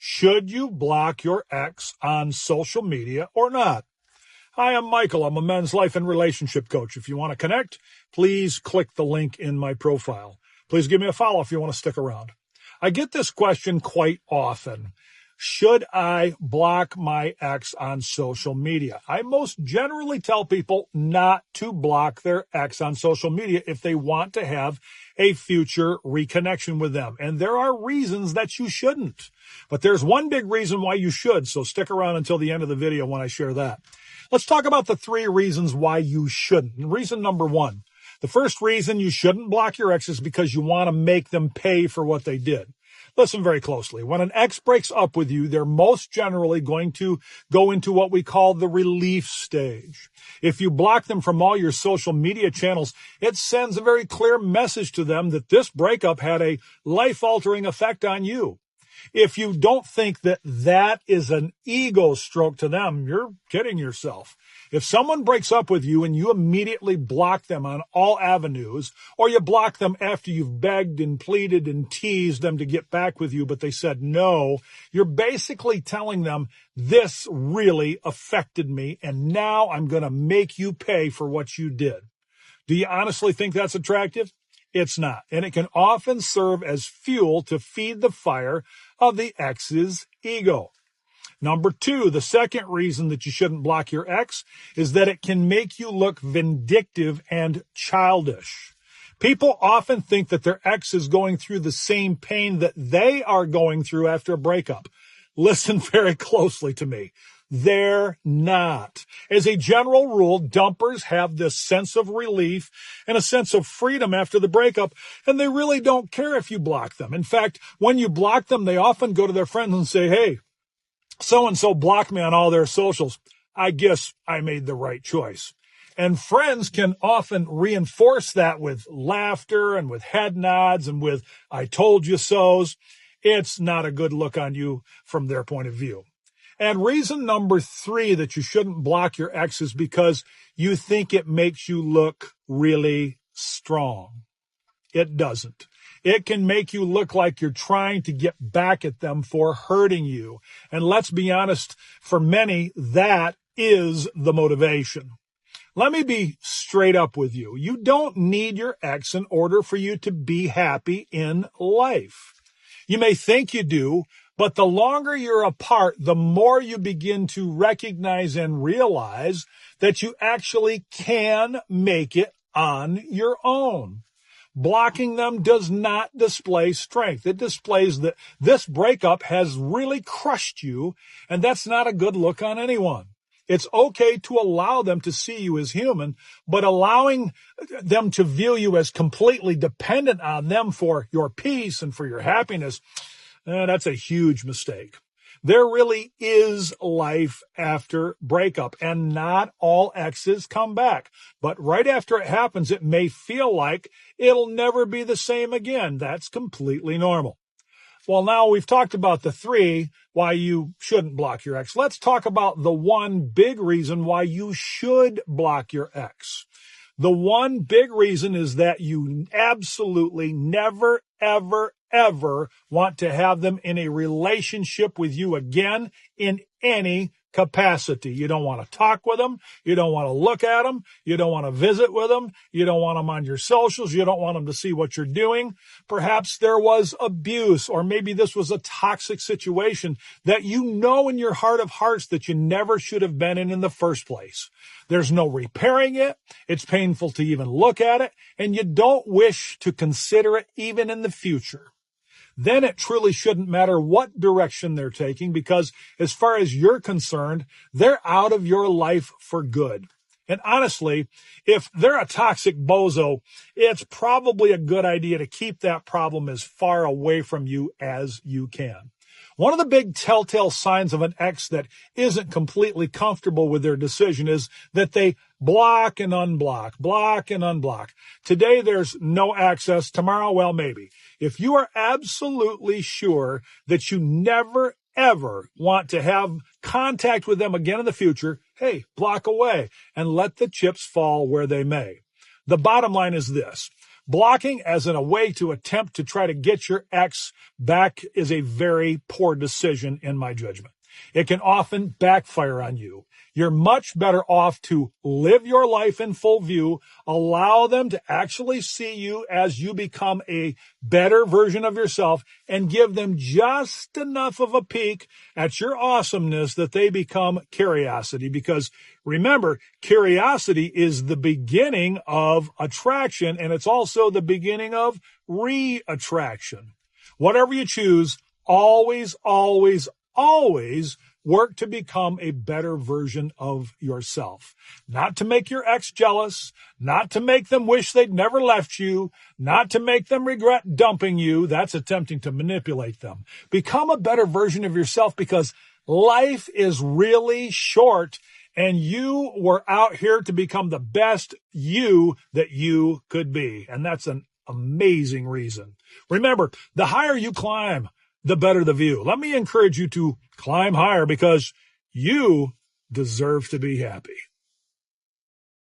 Should you block your ex on social media or not? Hi, I'm Michael. I'm a men's life and relationship coach. If you want to connect, please click the link in my profile. Please give me a follow if you want to stick around. I get this question quite often. Should I block my ex on social media? I most generally tell people not to block their ex on social media if they want to have a future reconnection with them. And there are reasons that you shouldn't. But there's one big reason why you should, so stick around until the end of the video when I share that. Let's talk about the 3 reasons why you shouldn't. Reason number 1, the first reason you shouldn't block your ex is because you want to make them pay for what they did. Listen very closely. When an ex breaks up with you, they're most generally going to go into what we call the relief stage. If you block them from all your social media channels, it sends a very clear message to them that this breakup had a life-altering effect on you. If you don't think that that is an ego stroke to them, you're kidding yourself. If someone breaks up with you and you immediately block them on all avenues, or you block them after you've begged and pleaded and teased them to get back with you, but they said no, you're basically telling them, this really affected me, and now I'm going to make you pay for what you did. Do you honestly think that's attractive? It's not. And it can often serve as fuel to feed the fire of the ex's ego. Number 2, the second reason that you shouldn't block your ex is that it can make you look vindictive and childish. People often think that their ex is going through the same pain that they are going through after a breakup. Listen very closely to me. They're not. As a general rule, dumpers have this sense of relief and a sense of freedom after the breakup, and they really don't care if you block them. In fact, when you block them, they often go to their friends and say, hey, so-and-so blocked me on all their socials. I guess I made the right choice. And friends can often reinforce that with laughter and with head nods and with I told you so's. It's not a good look on you from their point of view. And reason number 3 that you shouldn't block your ex is because you think it makes you look really strong. It doesn't. It can make you look like you're trying to get back at them for hurting you. And let's be honest, for many, that is the motivation. Let me be straight up with you. You don't need your ex in order for you to be happy in life. You may think you do, but the longer you're apart, the more you begin to recognize and realize that you actually can make it on your own. Blocking them does not display strength. It displays that this breakup has really crushed you, and that's not a good look on anyone. It's okay to allow them to see you as human, but allowing them to view you as completely dependent on them for your peace and for your happiness, that's a huge mistake. There really is life after breakup, and not all exes come back. But right after it happens, it may feel like it'll never be the same again. That's completely normal. Well, now we've talked about the 3 why you shouldn't block your ex. Let's talk about the one big reason why you should block your ex. The one big reason is that you absolutely never, ever, ever want to have them in a relationship with you again in any capacity. You don't want to talk with them. You don't want to look at them. You don't want to visit with them. You don't want them on your socials. You don't want them to see what you're doing. Perhaps there was abuse, or maybe this was a toxic situation that you know in your heart of hearts that you never should have been in the first place. There's no repairing it. It's painful to even look at it, and you don't wish to consider it even in the future. Then it truly shouldn't matter what direction they're taking, because as far as you're concerned, they're out of your life for good. And honestly, if they're a toxic bozo, it's probably a good idea to keep that problem as far away from you as you can. One of the big telltale signs of an ex that isn't completely comfortable with their decision is that they block and unblock, block and unblock. Today, there's no access. Tomorrow, well, maybe. If you are absolutely sure that you never, ever want to have contact with them again in the future, hey, block away and let the chips fall where they may. The bottom line is this. Blocking as in a way to attempt to try to get your ex back is a very poor decision in my judgment. It can often backfire on you. You're much better off to live your life in full view, allow them to actually see you as you become a better version of yourself, and give them just enough of a peek at your awesomeness that they become curiosity. Because remember, curiosity is the beginning of attraction, and it's also the beginning of re-attraction. Whatever you choose, always, always, always work to become a better version of yourself. Not to make your ex jealous, not to make them wish they'd never left you, not to make them regret dumping you. That's attempting to manipulate them. Become a better version of yourself, because life is really short and you were out here to become the best you that you could be. And that's an amazing reason. Remember, the higher you climb, the better the view. Let me encourage you to climb higher, because you deserve to be happy.